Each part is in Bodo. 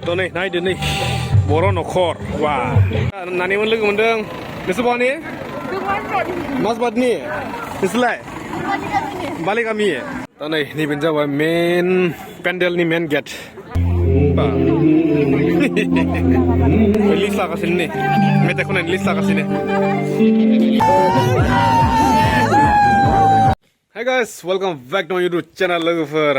ตัวนี้นายเดี๋ยวนี้บรอนคอร์ว้านันนี่มันลึกเหมือนเดิมมิสบอนี่มัสบัดนี่มิสไลบาลิกามีตอนนี้นี่เป็นเจ้าว่าเมนแพนเดลนี่เมนเกตป่ะลิซ่าก็สินี่ไม่แต่คนนั้นลิซ่าก็สินี่ Hi guys, welcome back to my YouTube channel. Look for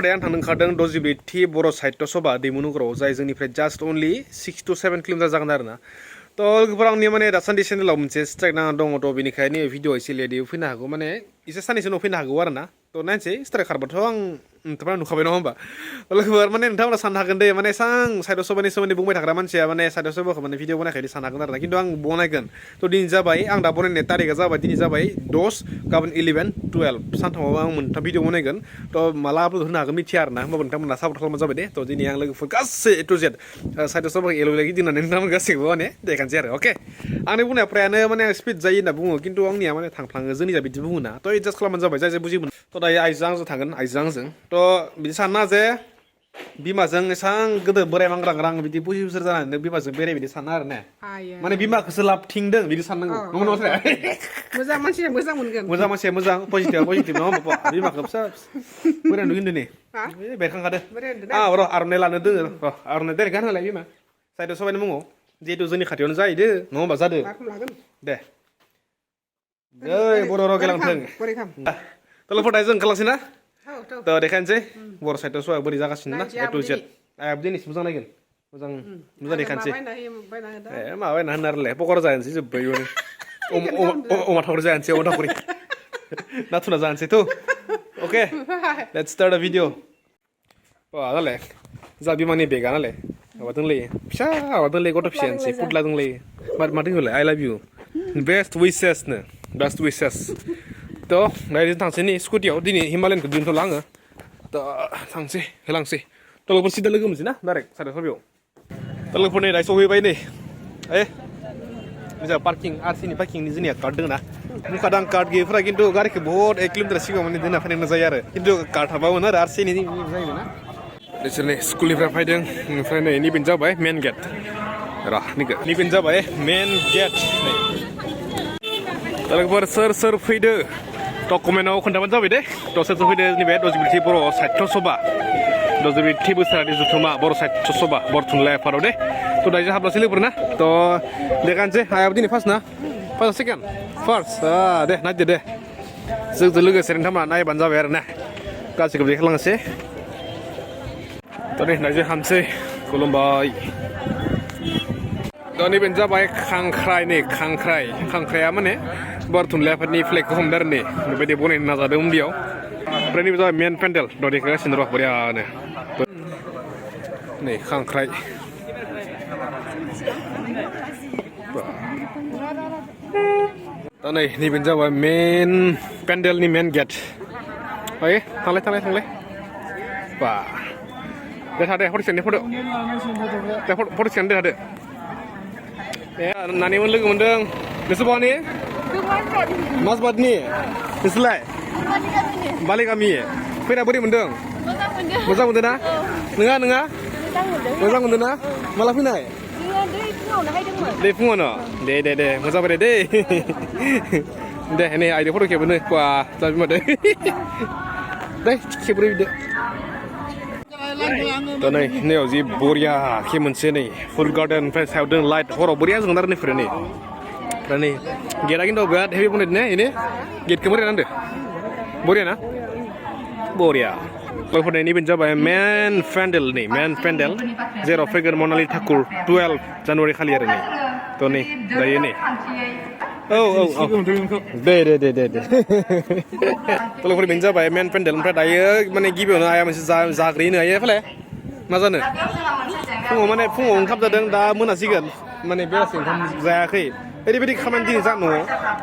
the thang khadang dozibri thi boro site to soba dimunu kro jai jengni fry just only 6 to 7 kilometre जागोन आरोना तो लोगोफोर आंनि माने दासान्दि चेनेलाव मोनसे स्ट्राइक नांना दङ थ' बेनिखायनो भिडिअ एसे लेटै फैनो हागौ माने एसे साननैसो उनाव फैनो हागौ आरोना थ' नायनोसै स्ट्राइक खारबाथ' आं नोंथांमोना नुखाबाय नङा होमबा लोगोफोर माने नोंथांमोना साननो हागोन दे माने एसां साइड सबानि सोमोन्दै बुंबाय थाग्रा मानसिया माने साइड सबाखौ माने भिडिअ बनायखायो साननो हागोन आरोना खिन्थु आं बनायगोन थ' दिनै जाबाय आं दा बनायनाय तारिखआ जाबाय दिनै जाबाय 10 गाबोन 11 12 सानथामाव आं मोनथाम भिडिअ बनायगोन थ' माला आपल'ड होनो हागोन मिथिया आरोना होमबाबो नोंथांमोना सापर्ट खालामबानो जाबाय दे थ' दिनै आं लोगोफोर गासै ए टु जेड साइड सबाखौ एल'लाय गिदिंनानै नोंथांमोन गासैखौबो माने देखानोसै आरो अके आंनि बुंनाया फ्रायानो माने स्पिड जायो होनना बुङो खिन्थु आंनिया माने थांफ्लाङो जोंनिया बिदि बुङो ना थ' एडजास्ट खालामबानो जाबाय जाय जाय बुजिमोन थ' दायो आइजों आंजों थांगोन आइजों आंजों थ' बिदि साना जे बिमाजों एसां गोदो बोराय मांग्रां बिदि बोसोर बोसोर जानानै बिमाजों बेराय बिदि साना आरो ने माने बिमाखौसो लाबथिंदों बिदि साननांगौ नंगौ नङा मोजां मानसिया मोजां मोनगोन मोजां मानसिया मोजां पजिटिभ नङा होमबा बिमाखौ फिसा बोराय नुगोन दिनै बेरखांखादो र' आर'नाइ लानो दोङो र' आर'नाइ डाइरेक्ट गानहोलाय बिमा साइडआव सबाइनि मुङाव जिहेतु जोंनि खाथियावनो जाहैदो नङा होमबा जादो दे ओइ बर' राव गेलांथों तलफोर दायो जों ओंखारलांसै ना थ' देखायनोसै बर' साइडआव सबाइ बोरै जागासिनो ना ए टु जेड आइयाबो दिनैसो मोजां नायगोन मोजां देखायनोसै ए माबायना होनो आरोलाय पकरा जानोसै जोब्बाय अमा थावरि जानोसै अमा थावरि नाथुना जानोसै थ' अके लेट्स स्टार्ट द भिडिअ दालाय जा बिमानि बेगा नालाय माबा दोंलै फिसा माबा दोंलै गथ' फिसायानोसै फुदला दोंलै मा दोंलाय आइ लाभ इउ बेस्ट विसेसनो बेस्ट विसेस थ' दायो थांसै नै स्कुटियाव दिनै हिमालयानखौ दोनथ'ला आङो थ' थांसै होलांसै थ' लोगोफोर सिदा लोगो मोनसै ना डाइरेक्ट साराय सबायाव थ' लोगोफोर नै दायो सहैबाय नै जोंहा पार्किं आरसिनि पार्किंनि जोंनिया कार्ड दङ ना बुंखादां कार्ड गैयैफोरा खिन्थु गारिखौ बहुत 1 किल'मिटार सिगाङाव माने दोनना फैनांगौ जायो आरो खिन्थु कार्ड थाबामोन आरो आरसिनि जायोमोन ना बिसोरनि स्कुलनिफ्राय फैदों ओमफ्राय नै निबेन जाबाय मेन गेट र' निबेन जाबाय मेन गेट नै लोगोफोर सोर फैदो थ' कमेन्टआव खोन्थाबानो जाबाय दे थ' सोर फैदो नैबे दजिब्रिथि बर' साहित्य सभा दजिब्रिथि बोसोरारि जथुमा बर' साहित्य सभा बर' थुनलाइ आफादाव दे थ' दायो हाबलासै लोगोफोर ना थ' देखानोसै आइयाबो दिनै फार्स्ट ना फार्स्ट सेकेन्ड फार्स्ट दे नायदो दे जोंजों लोगोसे नोंथांमोना नायबानो जाबाय आरो ना गासैखौबो देखायलांनोसै थ' नै दायो हामसै खुलुमबाय थ' नैबेनो जाबाय खांख्राइ नै खांख्राइया माने बर' थुनलाइ आफादनि फ्लेगखौ हमदों आरो नै बेबायदि बनायनो नाजादों उन्दैयाव ओमफ्राय नैबे जाबाय मेन पेन्डेल द' देखायगासिनो र' बरियानो नै खांख्राइ दा नै नैबेनो जाबाय मेन पेन्डेलनि मेन गेट ओइ थांलाय बा दे थादे फट' सिखांदे फट' सिखांदे थादो ए नानिमोन लोगो मोनदों नोंसोर बहानि माजबादनि नोंसोरलाय बालिगामि फैना बोरै मोनदों मोजां मोनदों ना नोङा मोजां मोनदों ना माला फैनाय दे फुङावनो दे मोजां बायदे दे नै आइदो फट' खेबोनो बा जाबि मादो दे खेब्रै बिदो थ' नै नैयाव जि बरिया खे मोनसे नै फुल गार्डेन ओमफ्राय सायाव दों लाइट हराव बरिया जोंना आरो नैफोरो नै ओमफ्राय नै गेटआ खिन्थु बिराद हेभि बनायदों ने इनो गेटखौ बोरै नांदो बरिया ना बरिया लोगोफोर नैबेनो जाबाय मेन पेन्डेल जेराव फैगोन मनालि ठाकुर 12 जानुवारि खालि आरो नै थ' नै दायो नै औ दे लोगोफोर बेनो जाबाय मेन पेन्डेल ओमफ्राय दायो माने गिबियावनो आइया मोनसे जाग्रोनो हायो फाले मा जानो फुङाव ओंखाम जादों दा मोनासिगोन माने बेलासि ओंखाम जायाखै ओरैबायदि खामानि दिनै जा न'आव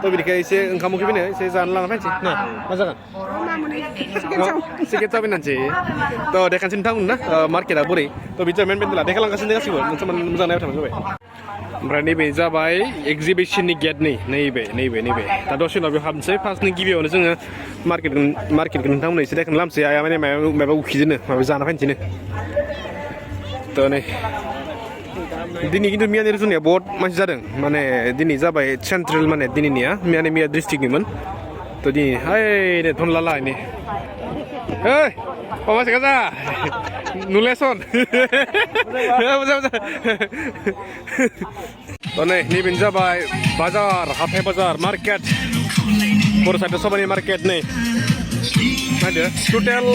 थ' बिदिखाय एसे ओंखाम उखैबायनो एसे जानो लाना फैनोसै ना मा जागोन सेकेन्ड जाबायनानैसै थ' देखानोसै नोंथांमोन ना मार्केटआ बोरै थ' बिदि मेन पेन्डेला देखायलांगासिनो गासिबो मोनसे मोजां नायबाय थाबानो जाबाय ओमफ्राय नैबे जाबाय एक्जिबिसननि गेट नैबे दा दसे उनाव बेयाव हाबनोसै फार्स्टनि गिबियावनो जोङो मार्केटखौ नोंथांमोन एसे देखायनो लामसै आइया माने माबा उखिदोनो माबा जाना फैनोसैनो Tuh nih. Dini kintu Mia ni rusunya बहुत masih जादों माने दिनै जाबाय सेन्ट्रेल माने दिनैनिया मिया डिस्ट्रिक्टनिमोन तो दिनै हाय ने थनलाला ini hey Mas Gaza nuleson मोजां तो नै नैबे जाबाय बाजार हाथाय बाजार मार्केट बर' साइडआव सबानि मार्केट नै नायदो टटेल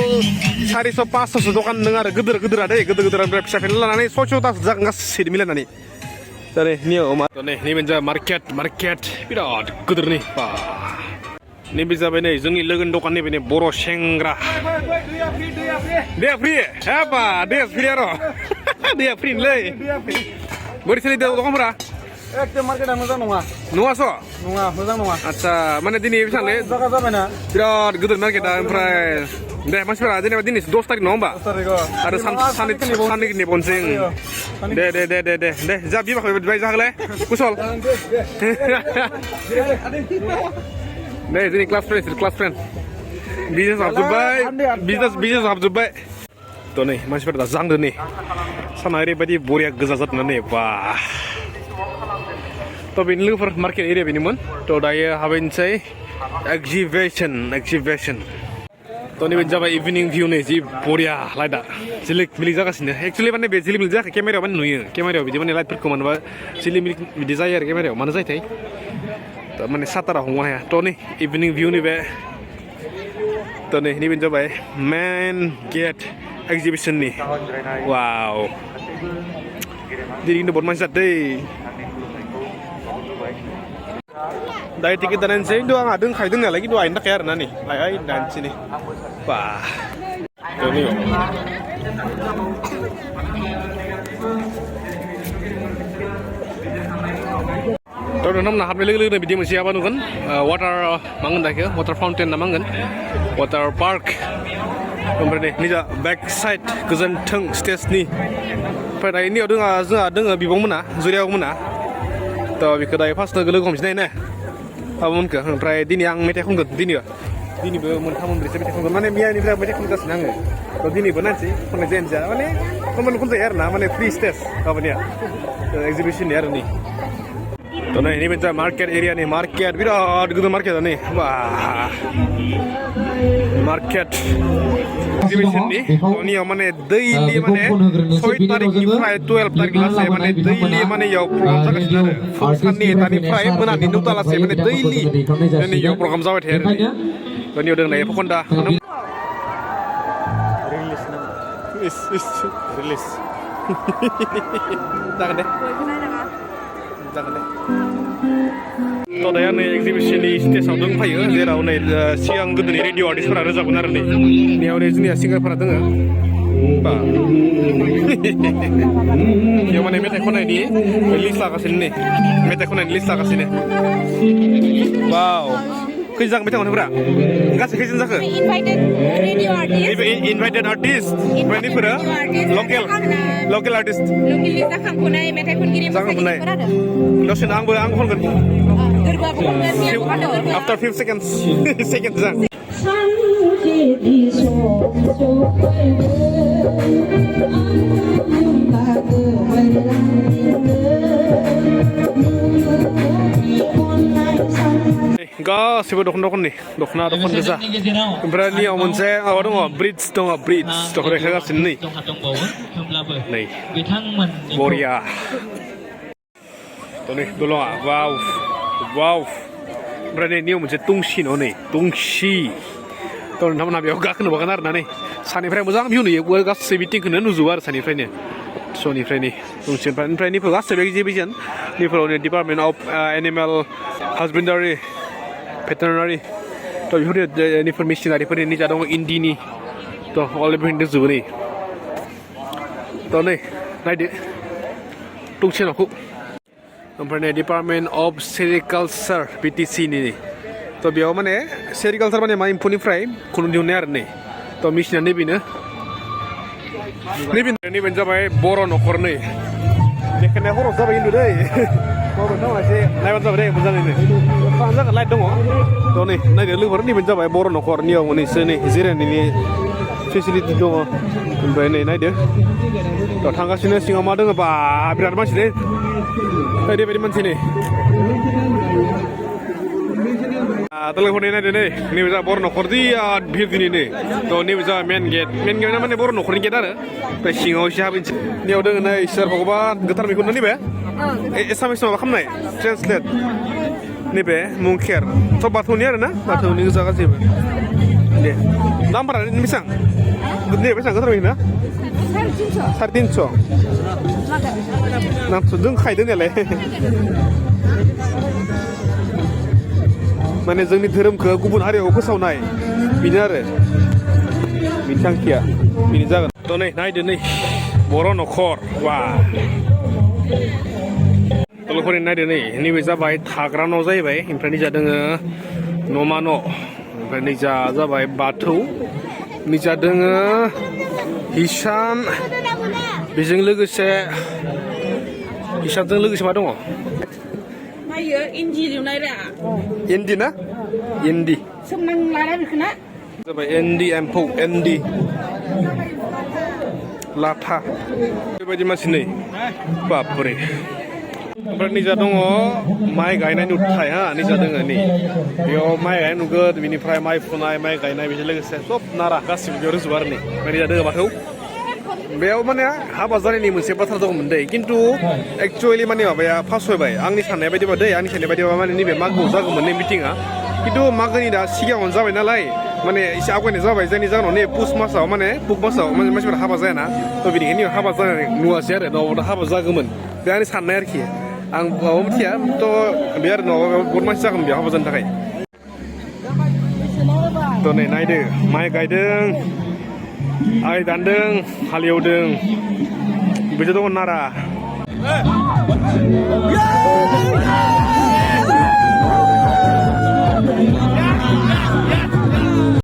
400-500 दखान दङ आरो गोदोरा दै गोदोरा ओमफ्राय फिसा लानानै 600तासो जागोन गासैबो मिलायनानै दा नै नियमा नै नैबे जा मार्केट बिराद गोदोरनि बा नैबे जाबाय नै जोंनि लोगोनि दखान नैबे नै बर' सेंग्रा दैया फ्रि हाबा दैया फ्रि आरो दैया फ्रिलै बोरै सोलिदों दखानफोरा एकदम मार्केटआ मोजां नङा नङास' मोजां नङा आदसा माने दिनै बेसेबांलै जागा जाबायना बिराद गिदिर मार्केटआ ओमफ्राय दे मानसिफोरा जेनेबा दिनै 10 तारिख नङा होमबा आरो साननै नेबनोसै दे जा बिबाखै बाय जाहोलाय कुसल दे जोंनि क्लास फ्रेन्ड बिजनेस हाबजोब्बाय थ' नै मानसिफोरा दा जांदो नै साना ओरैबायदि बरिया गोजा जादोंना बा थ' बेनि लोगोफोर मार्केट एरिया बेनोमोन थ' दायो हाबैनोसै एक्जिबिसन थ' नैबे जाबाय इभिनिं भिउ नै जि बरिया लाइटआ जिलिक मिलिक जागासिनो एक्सुवेलि माने बे जिलिक मिलिक जायाखै केमेरायाव माने नुयो केमेरायाव बिदि माने लाइटफोरखौ मानोबा जिलिक मिलिक बिदि जायो आरो केमेरायाव मानो जायोथाय थ' माने सातारा हमनो हाया थ' नै इभिनिं भिउ नैबे थ' नै नैबे जाबाय मेन गेट एक्जिबिसननि वाव दिनै बहुत मानसि जादों दायो टिकेट दानायनोसै खिन्थु आंहा दोंखायो नालाय खिन्थु आयनो थाखाय आरोना नै आय दानोसै नै बा थ' नोंथांमोनहा हाबनाय लोगो लोगोनो बिदि मोनसे माबा नुगोन वाटार मा होनगोन दाखो वाटार फाउन्टेन ना मा होनगोन वाटार पार्क ओमफ्राय नै निजा बेक साइड गोजोन्थों स्टेजनि ओमफ्राय दायो नियाव जोंहा दोङो बिब'मोना जुरियावमोना थ' बेखौ दायो फार्स्टनो लोगो हमसिनाय ना माबामोनखो ओमफ्राय दिनै आं मेथाइ खनगोन दिनैबो मोनथाम मोनब्रैसो मेथाइ खनगोन माने मियानिफ्राय मेथाइ खनगासिनो आङो थ' दिनैबो नायनोसै खननाय जायानो जाया माने खनजायो आरो ना माने फ्रि स्टेज माबानिया एक्जिबिसननि आरो नै थ' नै नैबे जा मार्केट एरियानि मार्केट बिराद गिदिर मार्केटआ नै बा मार्केट एक्जिबिसननि नियाव माने दैलि माने 6 तारिखनिफ्राय 12 तारिख लासै माने दैलि माने इयाव प्रग्राम जागासिनो आरो फुं साननि दानिफ्राय मोनानि 9ता लासै माने दैलि इयाव प्रग्राम जाबाय थायो आरो नियाव दों नै फकन्दा रिलिज जागोन दे थ' दायो नै एक्जिबिसननि स्टेजाव दंफायो जेराव नै सिगां गोदोनि रेडिअ आर्टिस्टफोरा रोजाबगोन आरो नै बेयाव नै जोंनिया सिंगारफोरा दङ बा बेयाव माने मेथाइ खननायनि लिस्ट लागासिनो नै मेथाइ खननायनि लिस्ट लागासिनो वाव खैजोन जाखो मेथाइ खननायफोरा गासै खैजोन जाखो इनभाइटेड आर्टिस्ट ओमफ्राय नैफोरो लकेल आर्टिस्ट जाखांफुनाय दसेनो आंबो खनगोन after 5 seconds जा गासिबो दख'ना गोजा ओमफ्राय नियाव मोनसे माबा दङ ब्रिज दख'ना देखायगासिनो नै बरिया नै दलङा वाव ओमफ्राय नै नियाव मोनसे टंसि न' नै टंसि थ' नोंथांमोनहा बेयाव गाखोनो बागोन आरोना नै सानिफ्राय मोजां भिउ नुयो गासै बिथिंखौनो नुजोबो आरो सानिफ्रायनो स'निफ्रायनो ओमफ्राय नैफोर गासैबो एक्जिबिसन नैफोराव department of animal husbandry veterinary थ' बेफोर मेसिनारिफोरनि निजा दङ इन्दिनि थ' अल एभ्रिथिं दंजोबो नै थ' नै नायदो टंसि न'खौ ओमफ्राय नै डिपार्टमेन्ट अफ सेरिकालचार बिटिसिनि थ' बेयाव माने सेरिकालचार माने मा एम्फौनिफ्राय खुन्दुं दिहुननाय आरो नै थ' मेसिना नैबेनो जाबाय बर' न'खर नै देखायनाया हराव जाबाय खिन्थु दै नोंथांमोना एसे नायबानो जाबाय दे मोजाङैनो फाहाम जागोन लाइट दङ थ' नै नायदो लोगोफोर नैबेनो जाबाय बर' न'खर नियाव मोनैसो नै जिरायनायनि फेसिलिटि दङ ओमफ्राय नै नायदो दा थांगासिनो सिङाव मा दङ बा बिराद मानसि दे ओरैबायदि मानसि नै लोगोफोर नायदो नै नैबे जा बर' न'खर बिराद भिर दिनै नै थ' नैबे जा मेन गेट माने बर' न'खरनि गेट आरो ओमफ्राय सिङाव एसे हाबैनोसै नैयाव दङ नै इसोर भगबान गोथार मैखुन नैबे एसामिस माबा खालामनाय ट्रेन्सलेट नैबे मुंखेर सब बाथौनि आरो ना बाथौनि गोजा गासैबो दे दामफोरा बेसेबां नैबे बेसेबां गोथार मैखुना 350 नामथ' दोंखायदों नालाय माने जोंनि धोरोमखौ गुबुन हारियाव फोसावनाय बेनो आरो बिनि थांखिया बेनो जागोन थ' नै नायदो नै बर' न'खर वा लोगोफोरनि नायदो नै नैबे जाबाय थाग्रा न' जाहैबाय ओमफ्राय निजा दोङो न'मा न' ओमफ्राय निजा जाबाय बाथौ निजा दोङो हिसान बेजों लोगोसे हिसानजों लोगोसे मा दङ नायो इन्दि लुनाय रा इन्दि ना इन्दि सोमनां लाना बेखौना जाबाय इन्दि एम्फौ इन्दि लाथा बेबायदि मानसि नै बापरे ओमफ्राय निजा दङ माइ गायनाय नुथाय हा निजा दोङो नै बेयाव माइ गायनाय नुगोन बेनिफ्राय माइ फुनाय माइ गायनाय बेजों लोगोसे सब नारा गासिबो बेयाव रोजोबो आरो नै ओमफ्राय निजा दोङो बाथौ बेयाव माने हाबा जानायनि मोनसे बाथ्रा दंमोन दै खिन्थु एक्सुवेलि माने माबाया फासयबाय आंनि साननाय बायदिबा दै आंनि साननाय बायदिबा माने नैबे मागोआव जागौमोन नै मिटिङा खिन्थु मागोनि दा सिगाङावनो जाबाय नालाय माने एसे आवगायनाय जाबाय जायनि जाहोनाव नै पुस मासाव माने पुक मासाव मानसिफोरा हाबा जायाना थ' बेनिखायनो हाबा जानाय नुवासै आरो नङाबा हाबा जागौमोन बे आंनि साननाय आरोखि आं माबा मिथिया थ' बे आरो नङाबा बहुत मानसि जागोन बेयाव हाबा जानो थाखाय थ' नै नायदो माइ गायदों आइ दानदों हालेवदों बेजों दङ नारा